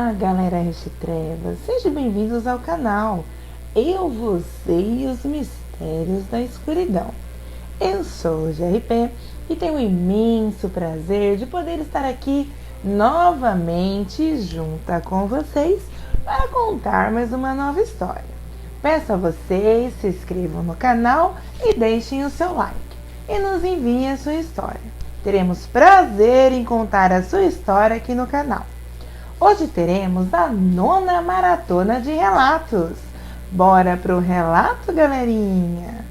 Olá, galera Trevas, sejam bem-vindos ao canal Eu, Você e os Mistérios da Escuridão. Eu sou o GRP e tenho o imenso prazer de poder estar aqui novamente junto com vocês para contar mais uma nova história. Peço a vocês se inscrevam no canal e deixem o seu like e nos enviem a sua história. Teremos prazer em contar a sua história aqui no canal. Hoje teremos a 9ª maratona de relatos. Bora pro relato, galerinha?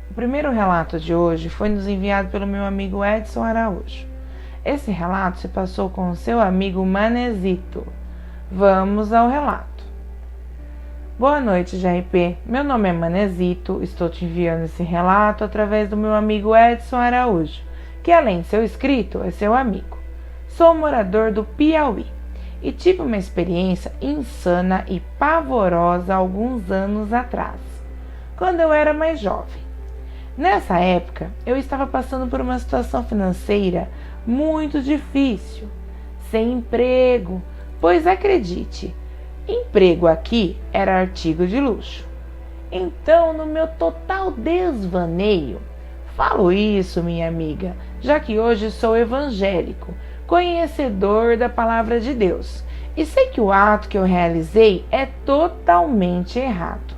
O primeiro relato de hoje foi nos enviado pelo meu amigo Edson Araújo. Esse relato se passou com o seu amigo Manezito. Vamos ao relato. Boa noite, GRP. Meu nome é Manezito. Estou te enviando esse relato através do meu amigo Edson Araújo, que além de seu inscrito, é seu amigo. Sou morador do Piauí e tive uma experiência insana e pavorosa alguns anos atrás, quando eu era mais jovem. Nessa época, eu estava passando por uma situação financeira muito difícil, sem emprego, pois acredite, emprego aqui era artigo de luxo. Então, no meu total desvaneio, falo isso, minha amiga, já que hoje sou evangélico, conhecedor da palavra de Deus, e sei que o ato que eu realizei é totalmente errado.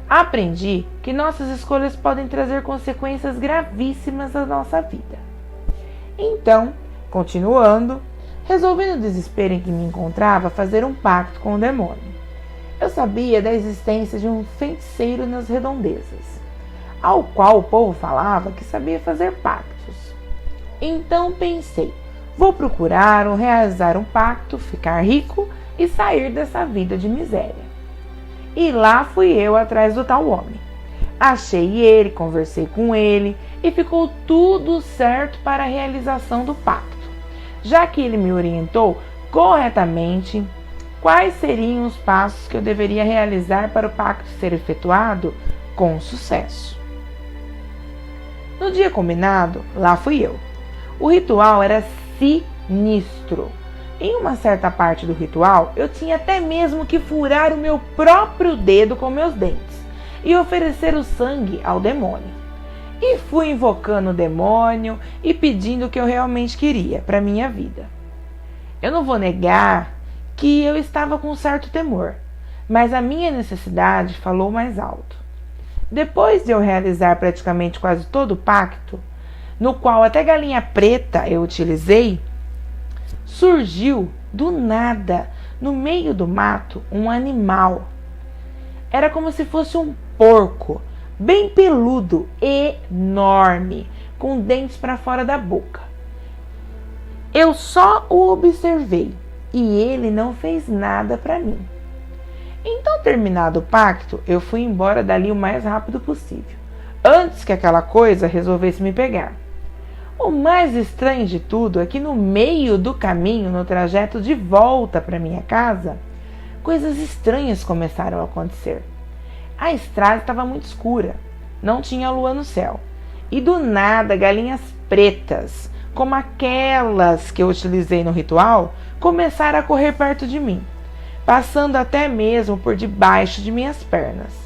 Aprendi que nossas escolhas podem trazer consequências gravíssimas à nossa vida. Então, continuando, resolvi no desespero em que me encontrava fazer um pacto com o demônio. Eu sabia da existência de um feiticeiro nas redondezas, ao qual o povo falava que sabia fazer pactos. Então pensei, vou procurar ou realizar um pacto, ficar rico e sair dessa vida de miséria. E lá fui eu atrás do tal homem. Achei ele, conversei com ele e ficou tudo certo para a realização do pacto, já que ele me orientou corretamente quais seriam os passos que eu deveria realizar para o pacto ser efetuado com sucesso. No dia combinado, lá fui eu. O ritual era sinistro. Em uma certa parte do ritual, eu tinha até mesmo que furar o meu próprio dedo com meus dentes e oferecer o sangue ao demônio. E fui invocando o demônio e pedindo o que eu realmente queria para minha vida. Eu não vou negar que eu estava com um certo temor, mas a minha necessidade falou mais alto. Depois de eu realizar praticamente quase todo o pacto, no qual até galinha preta eu utilizei, surgiu do nada, no meio do mato, um animal. Era como se fosse um porco, bem peludo, enorme, com dentes para fora da boca. Eu só o observei e ele não fez nada para mim. Então, terminado o pacto, eu fui embora dali o mais rápido possível, antes que aquela coisa resolvesse me pegar. O mais estranho de tudo é que no meio do caminho, no trajeto de volta para minha casa, coisas estranhas começaram a acontecer. A estrada estava muito escura, não tinha lua no céu, e do nada galinhas pretas, como aquelas que eu utilizei no ritual, começaram a correr perto de mim, passando até mesmo por debaixo de minhas pernas.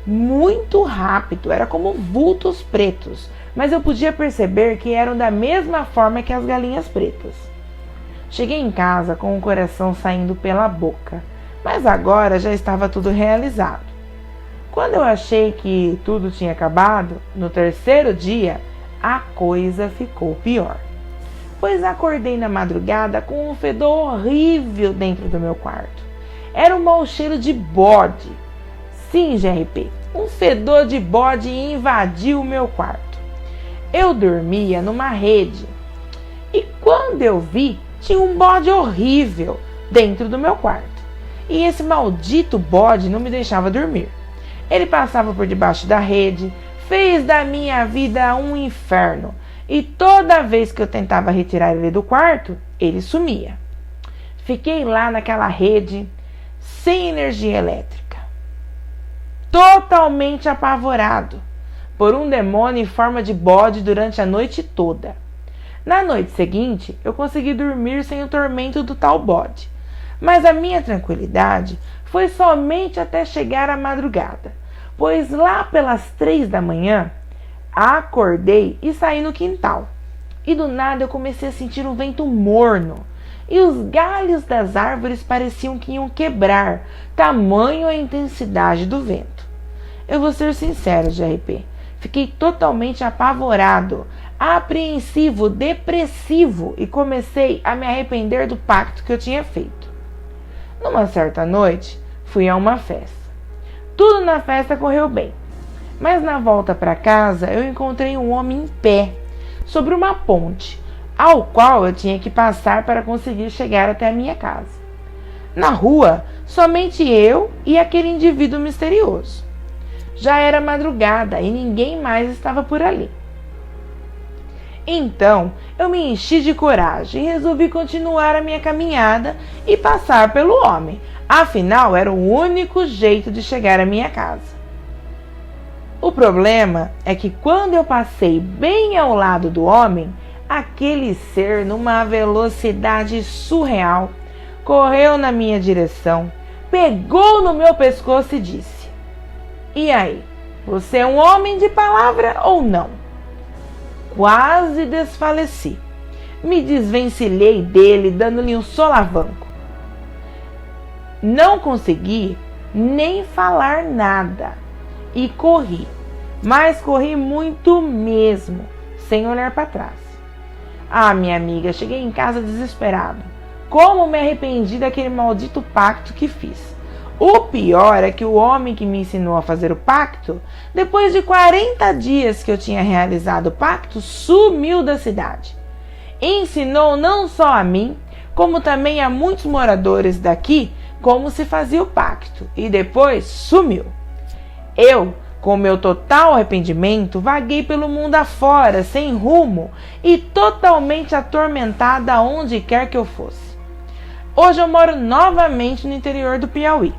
Muito rápido, era como vultos pretos, mas eu podia perceber que eram da mesma forma que as galinhas pretas. Cheguei em casa com o coração saindo pela boca, mas agora já estava tudo realizado. Quando eu achei que tudo tinha acabado, no terceiro dia, a coisa ficou pior. Pois acordei na madrugada com um fedor horrível dentro do meu quarto. Era um mau cheiro de bode. Sim, GRP, um fedor de bode invadiu o meu quarto. Eu dormia numa rede e quando eu vi, tinha um bode horrível dentro do meu quarto. E esse maldito bode não me deixava dormir. Ele passava por debaixo da rede, fez da minha vida um inferno. E toda vez que eu tentava retirar ele do quarto, ele sumia. Fiquei lá naquela rede, sem energia elétrica, totalmente apavorado por um demônio em forma de bode durante a noite toda. Na noite seguinte, eu consegui dormir sem o tormento do tal bode. Mas a minha tranquilidade foi somente até chegar à madrugada, pois lá pelas 3 da manhã, acordei e saí no quintal. E do nada eu comecei a sentir um vento morno, e os galhos das árvores pareciam que iam quebrar, tamanho a intensidade do vento. Eu vou ser sincero, GRP, fiquei totalmente apavorado, apreensivo, depressivo e comecei a me arrepender do pacto que eu tinha feito. Numa certa noite, fui a uma festa. Tudo na festa correu bem, mas na volta para casa eu encontrei um homem em pé, sobre uma ponte, ao qual eu tinha que passar para conseguir chegar até a minha casa. Na rua, somente eu e aquele indivíduo misterioso. Já era madrugada e ninguém mais estava por ali. Então, eu me enchi de coragem e resolvi continuar a minha caminhada e passar pelo homem. Afinal, era o único jeito de chegar à minha casa. O problema é que quando eu passei bem ao lado do homem, aquele ser, numa velocidade surreal, correu na minha direção, pegou no meu pescoço e disse: "E aí, você é um homem de palavra ou não?" Quase desfaleci. Me desvencilhei dele, dando-lhe um solavanco. Não consegui nem falar nada e corri, mas corri muito mesmo, sem olhar para trás. Ah, minha amiga, cheguei em casa desesperado. Como me arrependi daquele maldito pacto que fiz. O pior é que o homem que me ensinou a fazer o pacto, depois de 40 dias que eu tinha realizado o pacto, sumiu da cidade. Ensinou não só a mim, como também a muitos moradores daqui como se fazia o pacto, e depois sumiu. Eu, com meu total arrependimento, vaguei pelo mundo afora, sem rumo e totalmente atormentada aonde quer que eu fosse. Hoje eu moro novamente no interior do Piauí.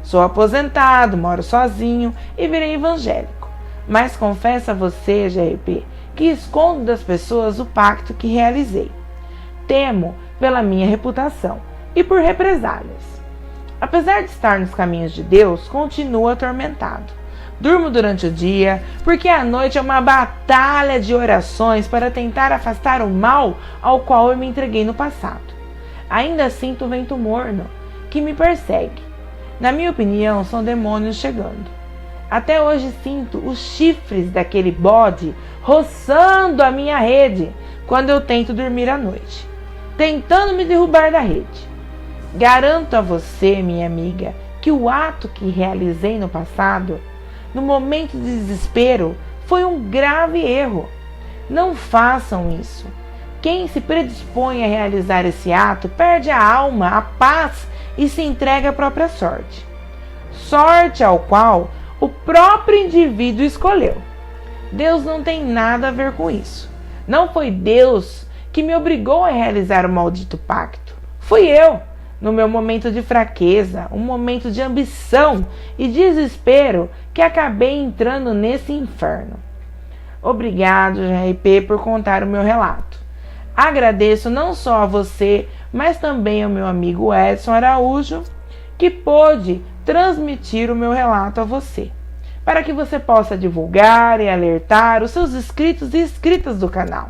Sou aposentado, moro sozinho e virei evangélico. Mas confesso a você, GRP, que escondo das pessoas o pacto que realizei. Temo pela minha reputação e por represálias. Apesar de estar nos caminhos de Deus, continuo atormentado. Durmo durante o dia, porque a noite é uma batalha de orações para tentar afastar o mal ao qual eu me entreguei no passado. Ainda sinto o vento morno, que me persegue. Na minha opinião, são demônios chegando. Até hoje sinto os chifres daquele bode roçando a minha rede quando eu tento dormir à noite, tentando me derrubar da rede. Garanto a você, minha amiga, que o ato que realizei no passado, no momento de desespero, foi um grave erro. Não façam isso. Quem se predispõe a realizar esse ato perde a alma, a paz e se entrega à própria sorte. Sorte ao qual o próprio indivíduo escolheu. Deus não tem nada a ver com isso. Não foi Deus que me obrigou a realizar o maldito pacto. Fui eu, no meu momento de fraqueza, um momento de ambição e desespero, que acabei entrando nesse inferno. Obrigado, GRP, por contar o meu relato. Agradeço não só a você, mas também ao meu amigo Edson Araújo, que pôde transmitir o meu relato a você, para que você possa divulgar e alertar os seus inscritos e inscritas do canal,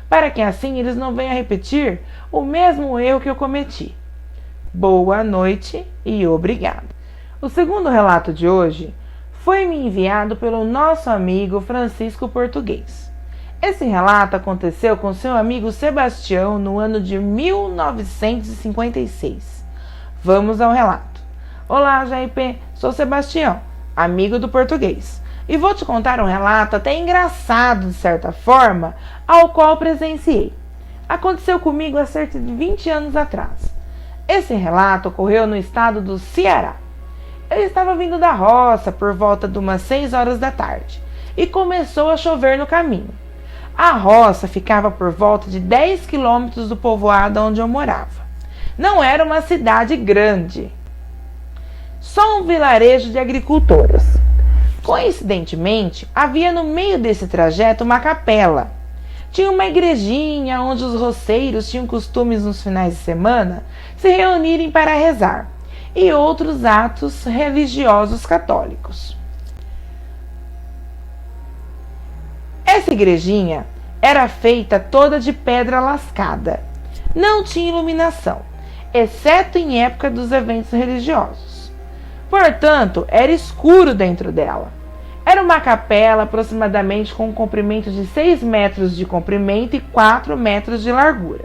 para que assim eles não venham a repetir o mesmo erro que eu cometi. Boa noite e obrigado. O segundo relato de hoje foi me enviado pelo nosso amigo Francisco Português. Esse relato aconteceu com seu amigo Sebastião no ano de 1956. Vamos ao relato. Olá, JP, sou Sebastião, amigo do Português, e vou te contar um relato até engraçado de certa forma, ao qual presenciei. Aconteceu comigo há cerca de 20 anos atrás. Esse relato ocorreu no estado do Ceará. Eu estava vindo da roça por volta de umas 6 horas da tarde e começou a chover no caminho. A roça ficava por volta de 10 quilômetros do povoado onde eu morava. Não era uma cidade grande, só um vilarejo de agricultoras. Coincidentemente, havia no meio desse trajeto uma capela. Tinha uma igrejinha onde os roceiros tinham costumes nos finais de semana se reunirem para rezar, e outros atos religiosos católicos. Essa igrejinha era feita toda de pedra lascada. Não tinha iluminação, exceto em época dos eventos religiosos. Portanto, era escuro dentro dela. Era uma capela aproximadamente com um comprimento de 6 metros de comprimento e 4 metros de largura.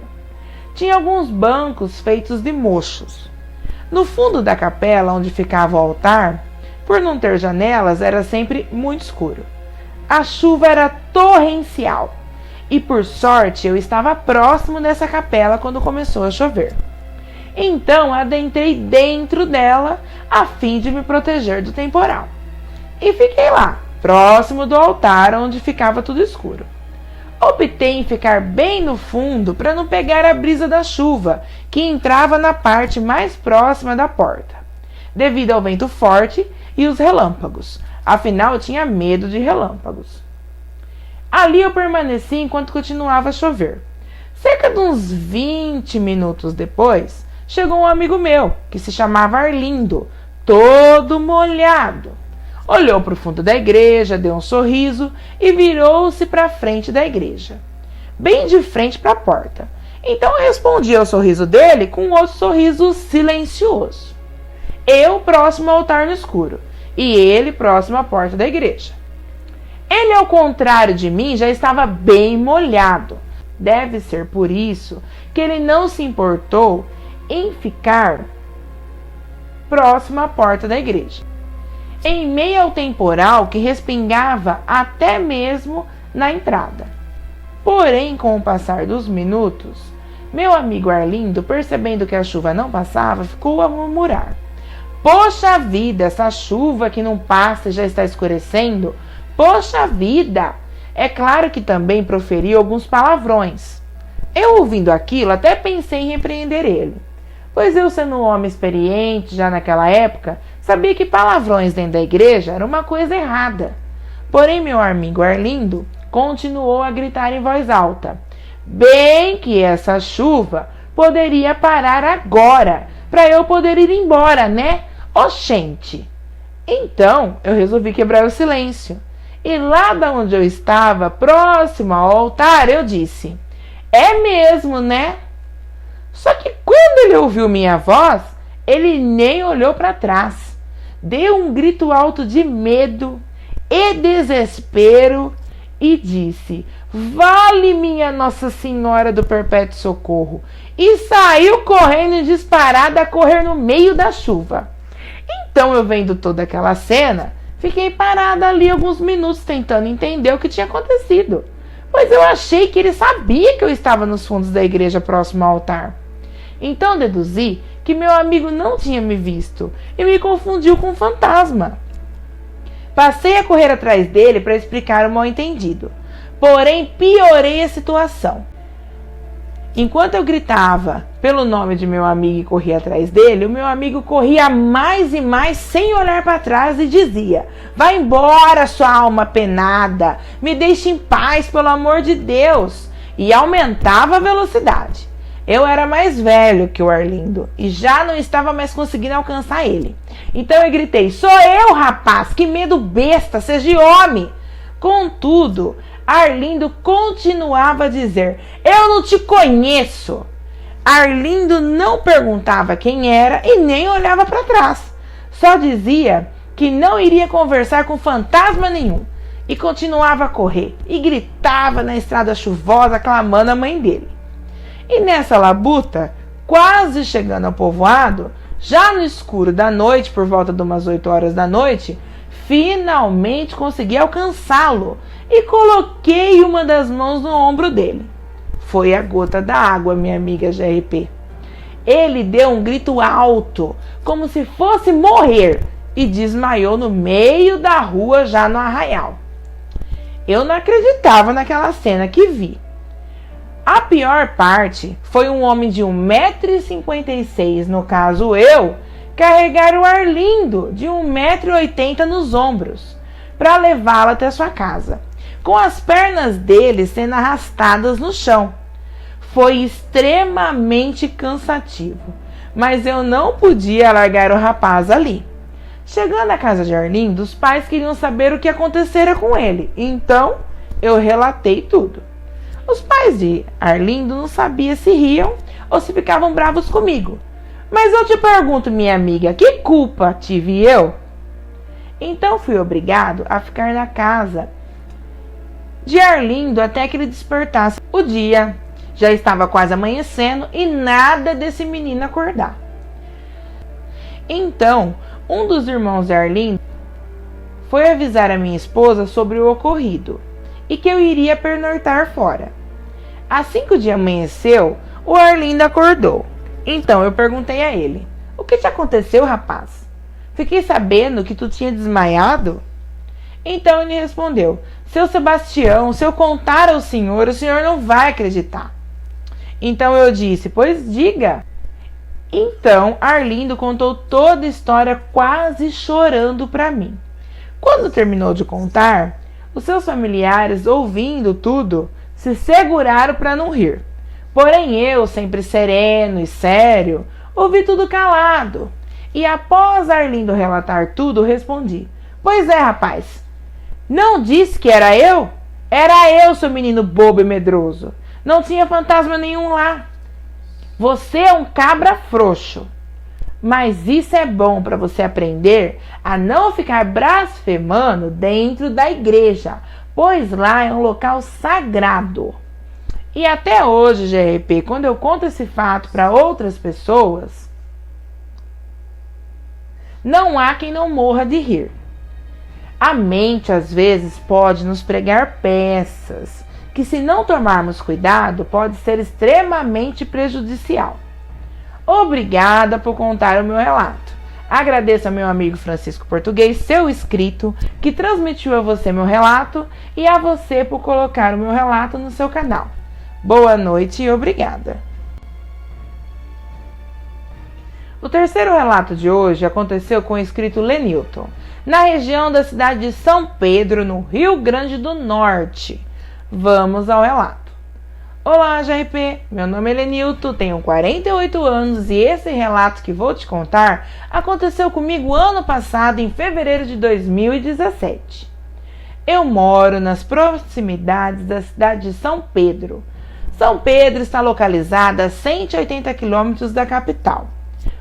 Tinha alguns bancos feitos de mochos. No fundo da capela, onde ficava o altar, por não ter janelas, era sempre muito escuro. A chuva era torrencial e, por sorte, eu estava próximo dessa capela quando começou a chover. Então, adentrei dentro dela a fim de me proteger do temporal. E fiquei lá, próximo do altar onde ficava tudo escuro. Optei em ficar bem no fundo para não pegar a brisa da chuva, que entrava na parte mais próxima da porta, devido ao vento forte e os relâmpagos. Afinal, eu tinha medo de relâmpagos. Ali eu permaneci enquanto continuava a chover. Cerca de uns 20 minutos depois, chegou um amigo meu, que se chamava Arlindo, todo molhado. Olhou para o fundo da igreja, deu um sorriso e virou-se para a frente da igreja, bem de frente para a porta. Então eu respondi ao sorriso dele com outro sorriso silencioso. Eu próximo ao altar no escuro e ele próximo à porta da igreja. Ele, ao contrário de mim, já estava bem molhado. Deve ser por isso que ele não se importou em ficar próximo à porta da igreja, em meio ao temporal que respingava até mesmo na entrada. Porém, com o passar dos minutos, meu amigo Arlindo, percebendo que a chuva não passava, ficou a murmurar: "Poxa vida, essa chuva que não passa e já está escurecendo. Poxa vida!" É claro que também proferiu alguns palavrões. Eu, ouvindo aquilo, até pensei em repreender ele, pois eu, sendo um homem experiente já naquela época, sabia que palavrões dentro da igreja era uma coisa errada. Porém, meu amigo Arlindo continuou a gritar em voz alta: "Bem que essa chuva poderia parar agora, para eu poder ir embora, né? Oxente!" Então, eu resolvi quebrar o silêncio. E lá da onde eu estava, próximo ao altar, eu disse: "É mesmo, né?" Só que quando ele ouviu minha voz, ele nem olhou para trás. Deu um grito alto de medo e desespero e disse: "Vale minha Nossa Senhora do Perpétuo Socorro!" E saiu correndo disparada a correr no meio da chuva. Então, eu vendo toda aquela cena, fiquei parada ali alguns minutos tentando entender o que tinha acontecido, pois eu achei que ele sabia que eu estava nos fundos da igreja próximo ao altar. Então deduzi que meu amigo não tinha me visto e me confundiu com um fantasma. Passei a correr atrás dele para explicar o mal-entendido, porém piorei a situação. Enquanto eu gritava pelo nome de meu amigo e corria atrás dele, o meu amigo corria mais e mais sem olhar para trás e dizia: "Vai embora, sua alma penada, me deixe em paz, pelo amor de Deus", e aumentava a velocidade. Eu era mais velho que o Arlindo e já não estava mais conseguindo alcançar ele. Então eu gritei: "Sou eu, rapaz, que medo besta, seja homem." Contudo, Arlindo continuava a dizer: "Eu não te conheço." Arlindo não perguntava quem era e nem olhava para trás. Só dizia que não iria conversar com fantasma nenhum e continuava a correr e gritava na estrada chuvosa, clamando a mãe dele. E nessa labuta, quase chegando ao povoado, já no escuro da noite, por volta de umas 8 horas da noite, finalmente consegui alcançá-lo e coloquei uma das mãos no ombro dele. Foi a gota da água, minha amiga GRP. Ele deu um grito alto, como se fosse morrer, e desmaiou no meio da rua, já no arraial. Eu não acreditava naquela cena que vi. A pior parte foi um homem de 1,56 m, no caso eu, carregar o Arlindo de 1,80 m nos ombros, para levá-lo até sua casa. com as pernas dele sendo arrastadas no chão. Foi extremamente cansativo, mas eu não podia largar o rapaz ali. Chegando à casa de Arlindo, os pais queriam saber o que acontecera com ele, então eu relatei tudo. Os pais de Arlindo não sabiam se riam ou se ficavam bravos comigo. Mas eu te pergunto, minha amiga, que culpa tive eu? Então fui obrigado a ficar na casa de Arlindo até que ele despertasse. O dia já estava quase amanhecendo e nada desse menino acordar. Então, um dos irmãos de Arlindo foi avisar a minha esposa sobre o ocorrido e que eu iria pernoitar fora. Assim que o dia amanheceu, o Arlindo acordou. Então eu perguntei a ele: o que te aconteceu, rapaz? Fiquei sabendo que tu tinha desmaiado. Então ele respondeu: seu Sebastião, se eu contar ao senhor, o senhor não vai acreditar. Então eu disse: pois diga. Então Arlindo contou toda a história quase chorando para mim. Quando terminou de contar, os seus familiares, ouvindo tudo, se seguraram para não rir. Porém eu, sempre sereno e sério, ouvi tudo calado. E após Arlindo relatar tudo, respondi: pois é, rapaz, não disse que era eu? Era eu, seu menino bobo e medroso. Não tinha fantasma nenhum lá. Você é um cabra frouxo. Mas isso é bom para você aprender a não ficar blasfemando dentro da igreja, pois lá é um local sagrado. E até hoje, GRP, quando eu conto esse fato para outras pessoas, não há quem não morra de rir. A mente, às vezes, pode nos pregar peças que, se não tomarmos cuidado, pode ser extremamente prejudicial. Obrigada por contar o meu relato. Agradeço ao meu amigo Francisco Português, seu inscrito, que transmitiu a você meu relato, e a você por colocar o meu relato no seu canal. Boa noite e obrigada. O terceiro relato de hoje aconteceu com o inscrito Lenilton, na região da cidade de São Pedro, no Rio Grande do Norte. Vamos ao relato. Olá, GRP, meu nome é Lenilton, tenho 48 anos e esse relato que vou te contar aconteceu comigo ano passado, em fevereiro de 2017. Eu moro nas proximidades da cidade de São Pedro. São Pedro está localizada a 180 quilômetros da capital.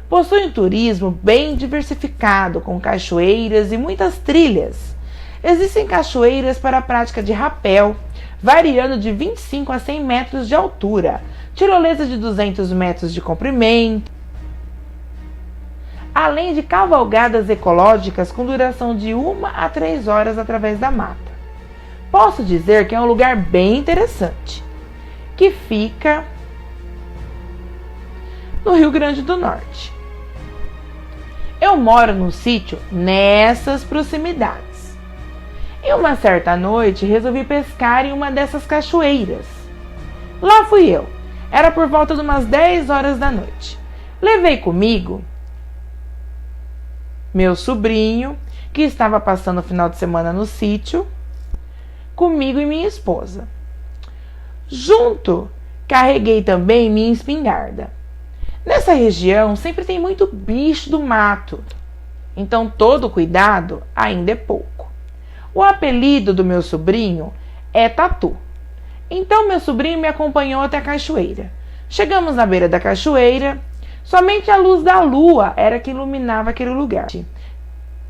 Possui um turismo bem diversificado, com cachoeiras e muitas trilhas. Existem cachoeiras para a prática de rapel, variando de 25 a 100 metros de altura, tirolesa de 200 metros de comprimento, além de cavalgadas ecológicas com duração de 1 a 3 horas através da mata. Posso dizer que é um lugar bem interessante, que fica no Rio Grande do Norte. Eu moro num sítio nessas proximidades. E uma certa noite resolvi pescar em uma dessas cachoeiras. Lá fui eu. Era por volta de umas 10 horas da noite. Levei comigo meu sobrinho, que estava passando o final de semana no sítio, comigo e minha esposa. Junto, carreguei também minha espingarda. Nessa região sempre tem muito bicho do mato, então todo cuidado ainda é pouco. O apelido do meu sobrinho é Tatu. Então meu sobrinho me acompanhou até a cachoeira. Chegamos na beira da cachoeira, somente a luz da lua era que iluminava aquele lugar,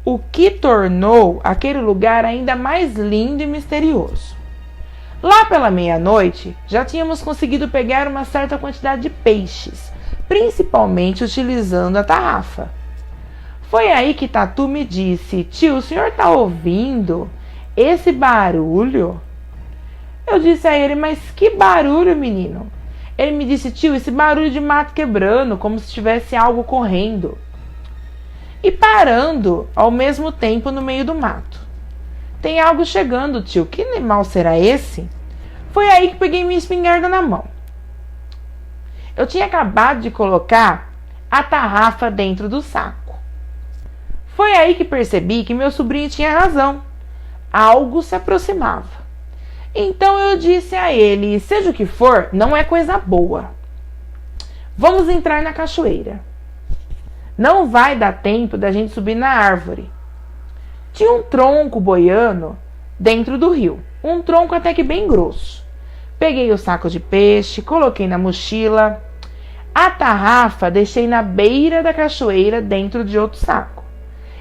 o que tornou aquele lugar ainda mais lindo e misterioso. Lá pela meia-noite, já tínhamos conseguido pegar uma certa quantidade de peixes, principalmente utilizando a tarrafa. Foi aí que Tatu me disse: tio, o senhor está ouvindo esse barulho? Eu disse a ele: mas que barulho, menino? Ele me disse: tio, esse barulho de mato quebrando, como se tivesse algo correndo e parando ao mesmo tempo no meio do mato. Tem algo chegando, tio, que animal será esse? Foi aí que peguei minha espingarda na mão. Eu tinha acabado de colocar a tarrafa dentro do saco. Foi aí que percebi que meu sobrinho tinha razão. Algo se aproximava. Então eu disse a ele: seja o que for, não é coisa boa. Vamos entrar na cachoeira. Não vai dar tempo da gente subir na árvore. Tinha um tronco boiando dentro do rio, um tronco até que bem grosso. Peguei o saco de peixe, coloquei na mochila. A tarrafa deixei na beira da cachoeira dentro de outro saco.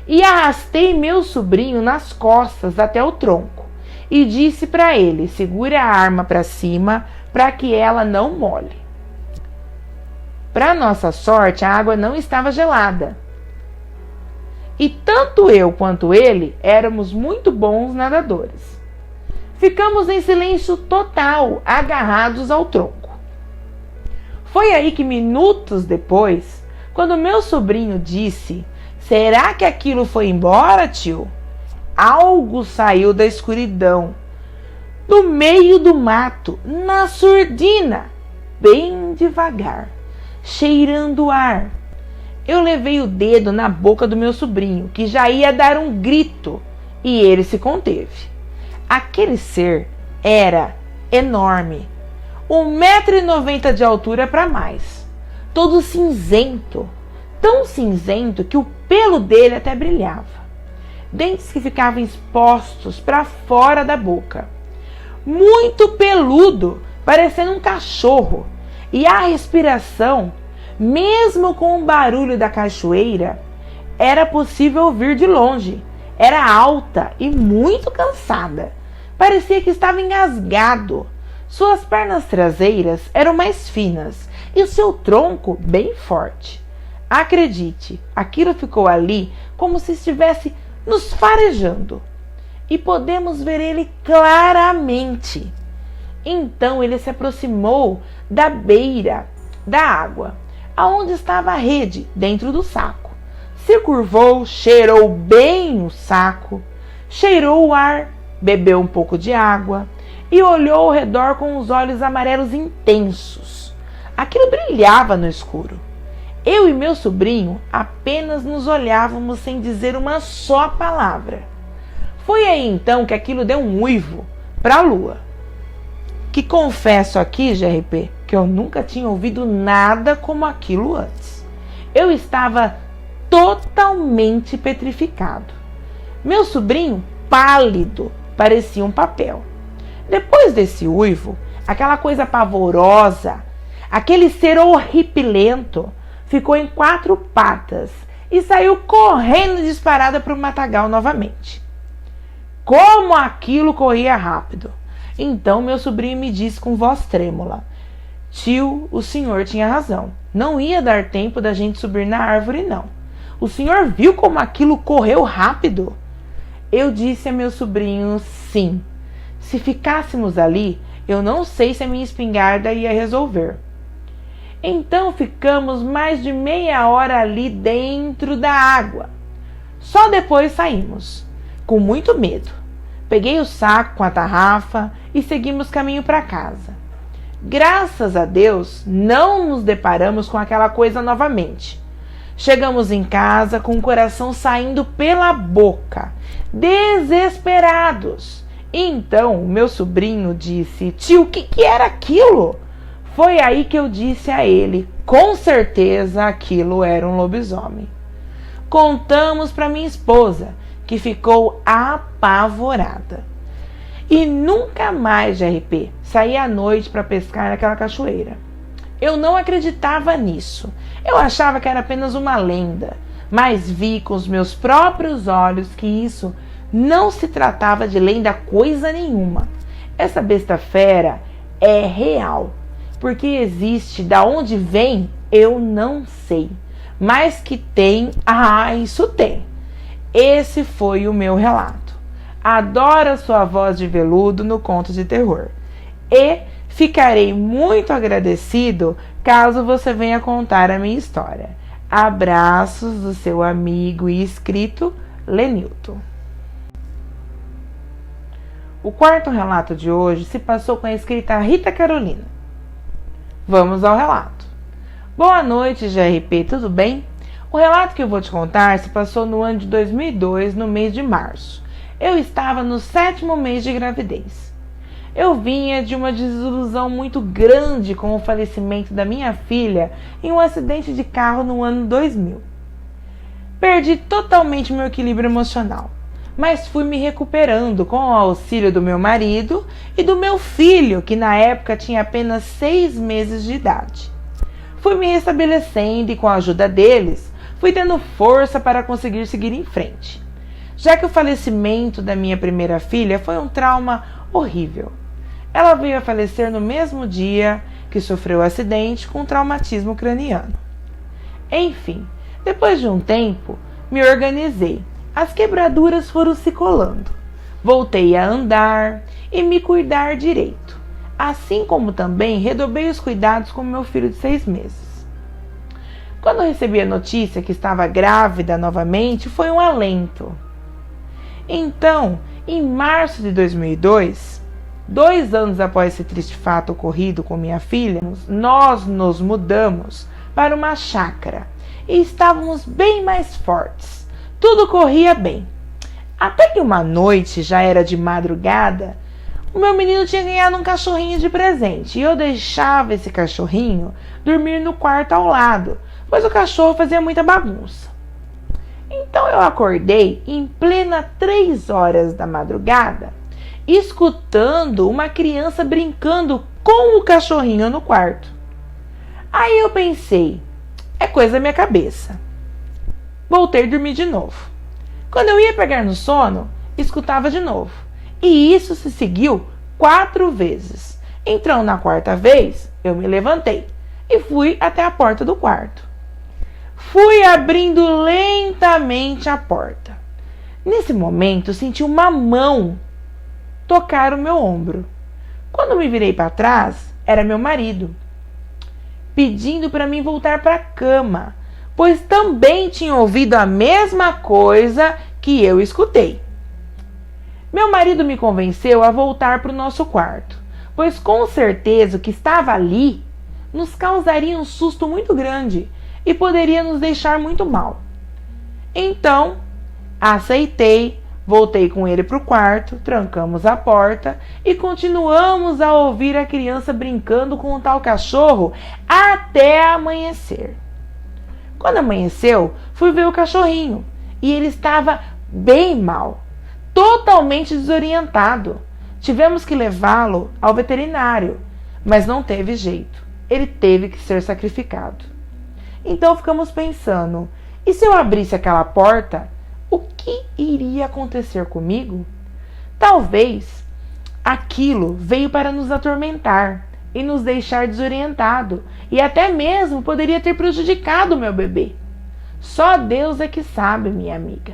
E arrastei meu sobrinho nas costas até o tronco. E disse para ele: segure a arma para cima para que ela não molhe. Para nossa sorte, a água não estava gelada. E tanto eu quanto ele éramos muito bons nadadores. Ficamos em silêncio total, agarrados ao tronco. Foi aí que, minutos depois, quando meu sobrinho disse: será que aquilo foi embora, tio? Algo saiu da escuridão, do meio do mato, na surdina, bem devagar, cheirando o ar. Eu levei o dedo na boca do meu sobrinho, que já ia dar um grito, e ele se conteve. Aquele ser era enorme, 1,90 m de altura para mais, todo cinzento, tão cinzento que o pelo dele até brilhava, dentes que ficavam expostos para fora da boca, muito peludo, parecendo um cachorro, e a respiração, mesmo com o barulho da cachoeira, era possível ouvir de longe. Era alta e muito cansada. Parecia que estava engasgado. Suas pernas traseiras eram mais finas e o seu tronco bem forte. Acredite, aquilo ficou ali como se estivesse nos farejando. E podemos ver ele claramente. Então ele se aproximou da beira da água, aonde estava a rede dentro do saco. Se curvou, cheirou bem o saco, cheirou o ar, bebeu um pouco de água e olhou ao redor com os olhos amarelos intensos. Aquilo brilhava no escuro. Eu e meu sobrinho apenas nos olhávamos sem dizer uma só palavra. Foi aí então que aquilo deu um uivo para a lua. Que confesso aqui, GRP, que eu nunca tinha ouvido nada como aquilo antes. Eu estava totalmente petrificado. Meu sobrinho, pálido, parecia um papel. Depois desse uivo, aquela coisa pavorosa, aquele ser horripilento, ficou em 4 patas e saiu correndo disparada para o matagal novamente. Como aquilo corria rápido! Então meu sobrinho me disse com voz trêmula: tio, o senhor tinha razão. Não ia dar tempo da gente subir na árvore, não. O senhor viu como aquilo correu rápido? Eu disse a meu sobrinho: sim. Se ficássemos ali, eu não sei se a minha espingarda ia resolver. Então ficamos mais de meia hora ali dentro da água. Só depois saímos, com muito medo. Peguei o saco com a tarrafa e seguimos caminho para casa. Graças a Deus, não nos deparamos com aquela coisa novamente. Chegamos em casa com o coração saindo pela boca, desesperados. Então, meu sobrinho disse: tio, o que era aquilo? Foi aí que eu disse a ele: com certeza aquilo era um lobisomem. Contamos para minha esposa, que ficou apavorada. E nunca mais, GRP, saí à noite para pescar naquela cachoeira. Eu não acreditava nisso. Eu achava que era apenas uma lenda, mas vi com os meus próprios olhos que isso não se tratava de lenda coisa nenhuma. Essa besta fera é real, porque existe. Da onde vem, eu não sei, mas que tem, isso tem. Esse foi o meu relato. Adoro a sua voz de veludo no conto de terror. E ficarei muito agradecido caso você venha contar a minha história. Abraços do seu amigo e inscrito Lenilton. O quarto relato de hoje se passou com a escrita Rita Carolina. Vamos ao relato. Boa noite, GRP, tudo bem? O relato que eu vou te contar se passou no ano de 2002, no mês de março. Eu estava no 7º mês de gravidez. Eu vinha de uma desilusão muito grande com o falecimento da minha filha em um acidente de carro no ano 2000. Perdi totalmente meu equilíbrio emocional, mas fui me recuperando com o auxílio do meu marido e do meu filho, que na época tinha apenas 6 meses de idade. Fui me restabelecendo e com a ajuda deles, fui tendo força para conseguir seguir em frente, já que o falecimento da minha primeira filha foi um trauma horrível. Ela veio a falecer no mesmo dia que sofreu o acidente com traumatismo craniano. Enfim, depois de um tempo, me organizei. As quebraduras foram se colando. Voltei a andar e me cuidar direito. Assim como também redobrei os cuidados com meu filho de 6 meses. Quando recebi a notícia que estava grávida novamente, foi um alento. Então, em março de 2002, 2 anos após esse triste fato ocorrido com minha filha, nós nos mudamos para uma chácara e estávamos bem mais fortes. Tudo corria bem. Até que uma noite, já era de madrugada, o meu menino tinha ganhado um cachorrinho de presente e eu deixava esse cachorrinho dormir no quarto ao lado, pois o cachorro fazia muita bagunça. Então eu acordei em plena 3 horas da madrugada, escutando uma criança brincando com o cachorrinho no quarto. Aí eu pensei, é coisa da minha cabeça. Voltei a dormir de novo. Quando eu ia pegar no sono, escutava de novo. E isso se seguiu 4 vezes. Então, na 4ª vez, eu me levantei e fui até a porta do quarto. Fui abrindo lentamente a porta. Nesse momento, senti uma mão tocar o meu ombro. Quando me virei para trás, era meu marido, pedindo para mim voltar para a cama, pois também tinha ouvido a mesma coisa que eu escutei. Meu marido me convenceu a voltar para o nosso quarto, pois com certeza o que estava ali nos causaria um susto muito grande e poderia nos deixar muito mal. Então, aceitei, voltei com ele para o quarto, trancamos a porta e continuamos a ouvir a criança brincando com o tal cachorro até amanhecer. Quando amanheceu, fui ver o cachorrinho e ele estava bem mal, totalmente desorientado. Tivemos que levá-lo ao veterinário, mas não teve jeito. Ele teve que ser sacrificado. Então ficamos pensando, e se eu abrisse aquela porta, o que iria acontecer comigo? Talvez aquilo veio para nos atormentar e nos deixar desorientado, e até mesmo poderia ter prejudicado o meu bebê. Só Deus é que sabe, minha amiga.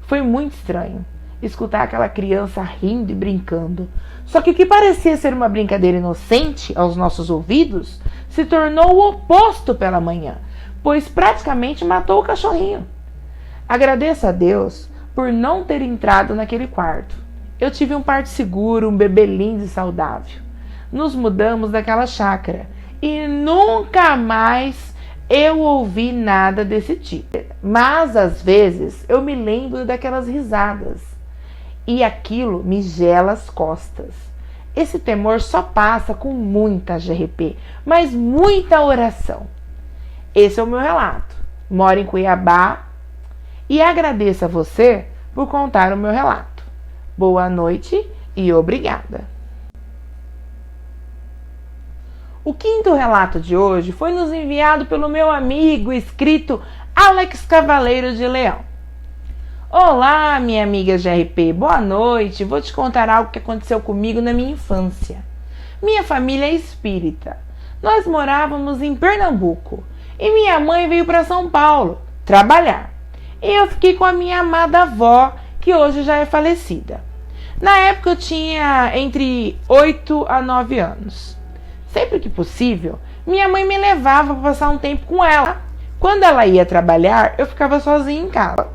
Foi muito estranho escutar aquela criança rindo e brincando. Só que o que parecia ser uma brincadeira inocente aos nossos ouvidos se tornou o oposto pela manhã, pois praticamente matou o cachorrinho. Agradeço a Deus por não ter entrado naquele quarto. Eu tive um parto seguro, um bebê lindo e saudável. Nos mudamos daquela chácara e nunca mais eu ouvi nada desse tipo. Mas às vezes eu me lembro daquelas risadas e aquilo me gela as costas. Esse temor só passa com muita GRP, mas muita oração. Esse é o meu relato. Moro em Cuiabá e agradeço a você por contar o meu relato. Boa noite e obrigada. O 5º relato de hoje foi nos enviado pelo meu amigo escrito Alex Cavaleiro de Leão. Olá, minha amiga GRP, boa noite. Vou te contar algo que aconteceu comigo na minha infância. Minha família é espírita. Nós morávamos em Pernambuco e minha mãe veio para São Paulo trabalhar. E eu fiquei com a minha amada avó, que hoje já é falecida. Na época eu tinha entre 8 a 9 anos. Sempre que possível, minha mãe me levava para passar um tempo com ela. Quando ela ia trabalhar, eu ficava sozinha em casa.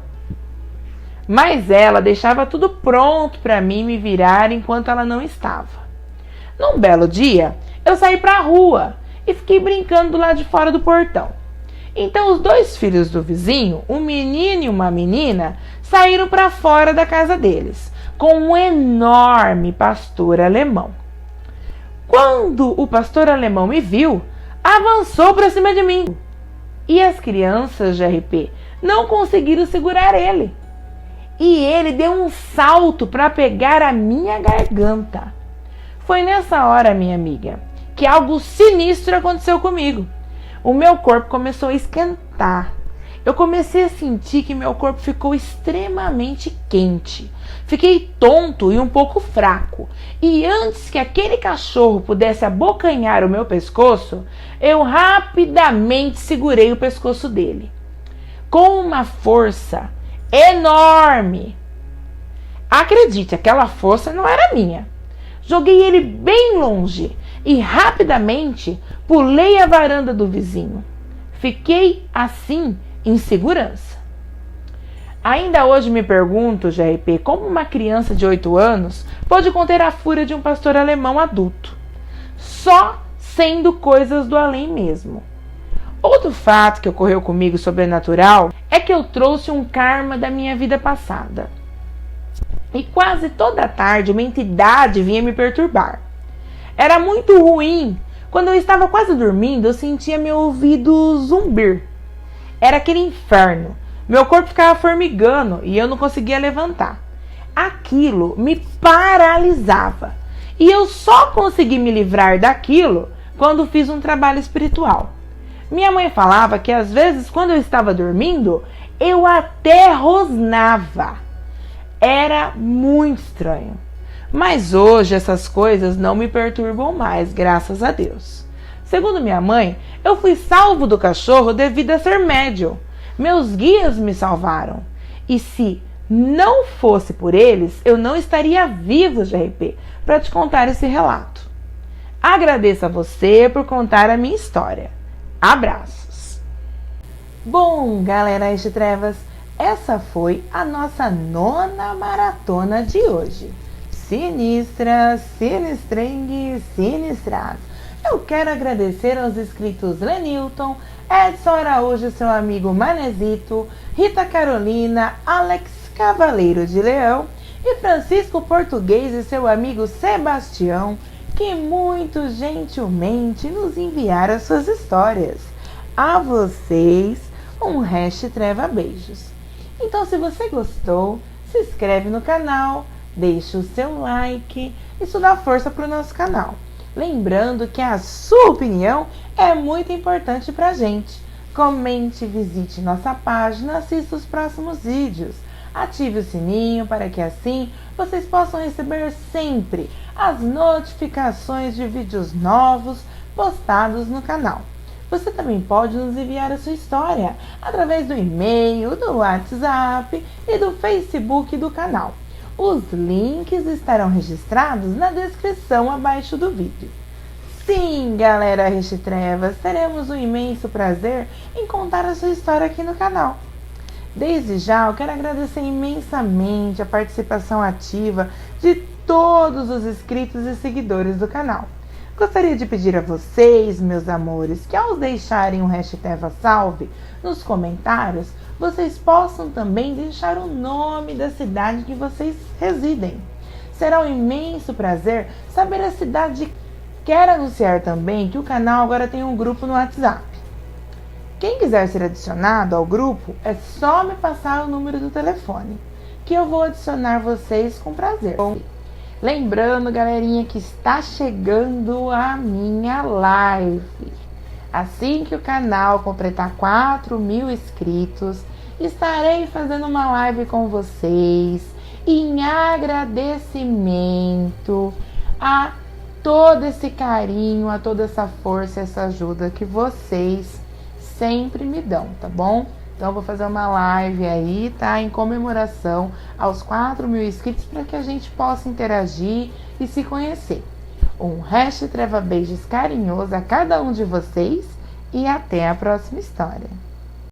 Mas ela deixava tudo pronto para mim me virar enquanto ela não estava. Num belo dia, eu saí para a rua e fiquei brincando do lado de fora do portão. Então os 2 filhos do vizinho, um menino e uma menina, saíram para fora da casa deles, com um enorme pastor alemão. Quando o pastor alemão me viu, avançou para cima de mim. E as crianças de RP não conseguiram segurar ele. E ele deu um salto para pegar a minha garganta. Foi nessa hora, minha amiga, que algo sinistro aconteceu comigo. O meu corpo começou a esquentar. Eu comecei a sentir que meu corpo ficou extremamente quente. Fiquei tonto e um pouco fraco. E antes que aquele cachorro pudesse abocanhar o meu pescoço, eu rapidamente segurei o pescoço dele. Com uma força enorme. Acredite, aquela força não era minha. Joguei ele bem longe e rapidamente pulei a varanda do vizinho. Fiquei assim em segurança. Ainda hoje me pergunto, GRP, como uma criança de 8 anos pode conter a fúria de um pastor alemão adulto, só sendo coisas do além mesmo. Outro fato que ocorreu comigo sobrenatural é que eu trouxe um karma da minha vida passada. E quase toda tarde uma entidade vinha me perturbar. Era muito ruim. Quando eu estava quase dormindo, eu sentia meu ouvido zumbir. Era aquele inferno. Meu corpo ficava formigando e eu não conseguia levantar. Aquilo me paralisava. E eu só consegui me livrar daquilo quando fiz um trabalho espiritual. Minha mãe falava que às vezes quando eu estava dormindo, eu até rosnava. Era muito estranho. Mas hoje essas coisas não me perturbam mais, graças a Deus. Segundo minha mãe, eu fui salvo do cachorro devido a ser médium. Meus guias me salvaram. E se não fosse por eles, eu não estaria vivo, GRP, para te contar esse relato. Agradeço a você por contar a minha história. Abraços. Bom, galera de trevas, essa foi a nossa 9ª maratona de hoje. Sinistra, sinistrengue, sinistras. Eu quero agradecer aos inscritos Lenilton, Edson Araújo, seu amigo Manezito, Rita Carolina, Alex Cavaleiro de Leão e Francisco Português e seu amigo Sebastião, que muito gentilmente nos enviaram suas histórias. A vocês, um treva beijos. Então, se você gostou, se inscreve no canal, deixa o seu like, isso dá força para o nosso canal. Lembrando que a sua opinião é muito importante para a gente. Comente, visite nossa página, assista os próximos vídeos. Ative o sininho para que assim vocês possam receber sempre as notificações de vídeos novos postados no canal. Você também pode nos enviar a sua história através do e-mail, do WhatsApp e do Facebook do canal. Os links estarão registrados na descrição abaixo do vídeo. Sim, galera Trevas, teremos um imenso prazer em contar a sua história aqui no canal. Desde já, eu quero agradecer imensamente a participação ativa de todos os inscritos e seguidores do canal. Gostaria de pedir a vocês, meus amores, que ao deixarem um hashtag salve nos comentários, vocês possam também deixar o nome da cidade que vocês residem. Será um imenso prazer saber a cidade. Quero anunciar também que o canal agora tem um grupo no WhatsApp. Quem quiser ser adicionado ao grupo, é só me passar o número do telefone, que eu vou adicionar vocês com prazer. Lembrando, galerinha, que está chegando a minha live. Assim que o canal completar 4.000 inscritos, estarei fazendo uma live com vocês em agradecimento a todo esse carinho, a toda essa força, essa ajuda que vocês sempre me dão, tá bom? Então eu vou fazer uma live aí, tá? Em comemoração aos 4.000 inscritos para que a gente possa interagir e se conhecer. Um treva beijos carinhoso a cada um de vocês e até a próxima história.